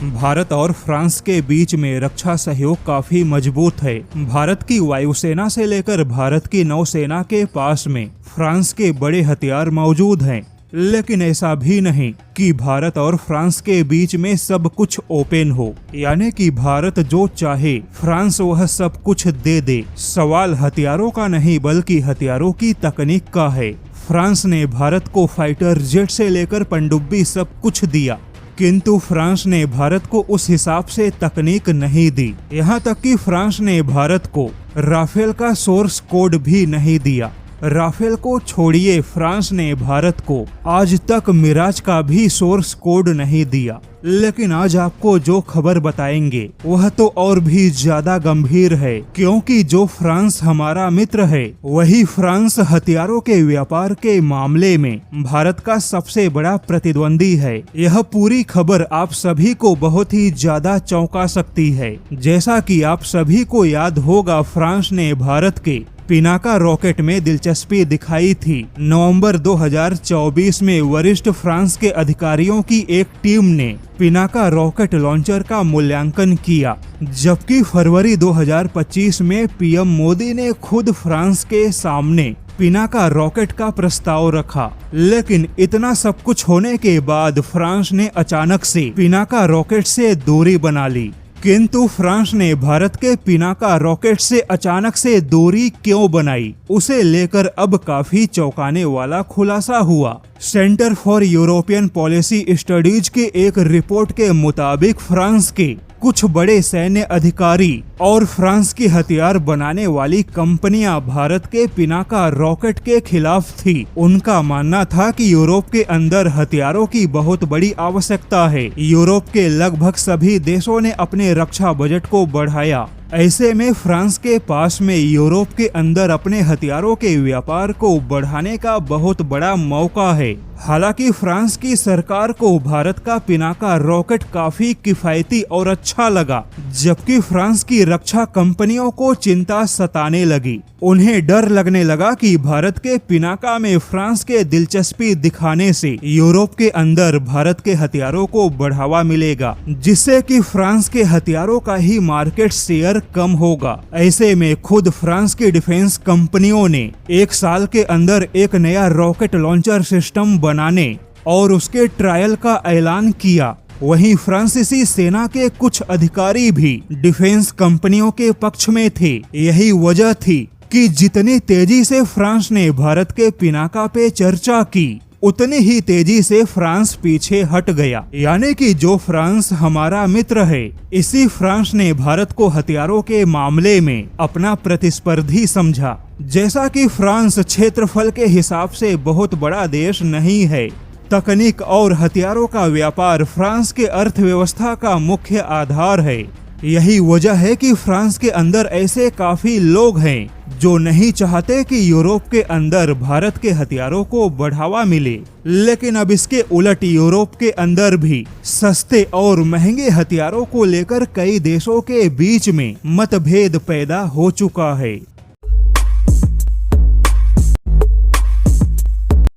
भारत और फ्रांस के बीच में रक्षा सहयोग काफी मजबूत है। भारत की वायुसेना से लेकर भारत की नौसेना के पास में फ्रांस के बड़े हथियार मौजूद हैं। लेकिन ऐसा भी नहीं कि भारत और फ्रांस के बीच में सब कुछ ओपन हो, यानी कि भारत जो चाहे फ्रांस वह सब कुछ दे दे। सवाल हथियारों का नहीं बल्कि हथियारों की तकनीक का है। फ्रांस ने भारत को फाइटर जेट से लेकर पनडुब्बी सब कुछ दिया, किंतु फ्रांस ने भारत को उस हिसाब से तकनीक नहीं दी। यहाँ तक कि फ्रांस ने भारत को राफेल का सोर्स कोड भी नहीं दिया। राफेल को छोड़िए, फ्रांस ने भारत को आज तक मिराज का भी सोर्स कोड नहीं दिया। लेकिन आज आपको जो खबर बताएंगे वह तो और भी ज्यादा गंभीर है, क्योंकि जो फ्रांस हमारा मित्र है वही फ्रांस हथियारों के व्यापार के मामले में भारत का सबसे बड़ा प्रतिद्वंदी है। यह पूरी खबर आप सभी को बहुत ही ज्यादा चौंका सकती है। जैसा कि आप सभी को याद होगा, फ्रांस ने भारत के पिनाका रॉकेट में दिलचस्पी दिखाई थी। नवंबर 2024 में वरिष्ठ फ्रांस के अधिकारियों की एक टीम ने पिनाका रॉकेट लॉन्चर का मूल्यांकन किया, जबकि फरवरी 2025 में पीएम मोदी ने खुद फ्रांस के सामने पिनाका रॉकेट का प्रस्ताव रखा। लेकिन इतना सब कुछ होने के बाद फ्रांस ने अचानक से पिनाका रॉकेट से दूरी बना ली। किंतु फ्रांस ने भारत के पिनाका रॉकेट से अचानक से दूरी क्यों बनाई, उसे लेकर अब काफी चौंकाने वाला खुलासा हुआ। Centre for European policy studies के एक रिपोर्ट के मुताबिक फ्रांस के कुछ बड़े सैन्य अधिकारी और फ्रांस की हथियार बनाने वाली कंपनियां भारत के पिनाका रॉकेट के खिलाफ थी। उनका मानना था कि यूरोप के अंदर हथियारों की बहुत बड़ी आवश्यकता है। यूरोप के लगभग सभी देशों ने अपने रक्षा बजट को बढ़ाया। ऐसे में फ्रांस के पास में यूरोप के अंदर अपने हथियारों के व्यापार को बढ़ाने का बहुत बड़ा मौका है। हालांकि फ्रांस की सरकार को भारत का पिनाका रॉकेट काफी किफायती और अच्छा लगा, जबकि फ्रांस की रक्षा कंपनियों को चिंता सताने लगी। उन्हें डर लगने लगा कि भारत के पिनाका में फ्रांस के दिलचस्पी दिखाने से यूरोप के अंदर भारत के हथियारों को बढ़ावा मिलेगा, जिससे कि फ्रांस के हथियारों का ही मार्केट शेयर कम होगा। ऐसे में खुद फ्रांस की डिफेंस कंपनियों ने एक साल के अंदर एक नया रॉकेट लॉन्चर सिस्टम बनाने और उसके ट्रायल का ऐलान किया। वहीं फ्रांसीसी सेना के कुछ अधिकारी भी डिफेंस कंपनियों के पक्ष में थे। यही वजह थी कि जितनी तेजी से फ्रांस ने भारत के पिनाका पे चर्चा की, उतनी ही तेजी से फ्रांस पीछे हट गया। यानी कि जो फ्रांस हमारा मित्र है, इसी फ्रांस ने भारत को हथियारों के मामले में अपना प्रतिस्पर्धी समझा। जैसा कि फ्रांस क्षेत्रफल के हिसाब से बहुत बड़ा देश नहीं है, तकनीक और हथियारों का व्यापार फ्रांस के अर्थव्यवस्था का मुख्य आधार है। यही वजह है कि फ्रांस के अंदर ऐसे काफी लोग हैं जो नहीं चाहते कि यूरोप के अंदर भारत के हथियारों को बढ़ावा मिले। लेकिन अब इसके उलट यूरोप के अंदर भी सस्ते और महंगे हथियारों को लेकर कई देशों के बीच में मतभेद पैदा हो चुका है।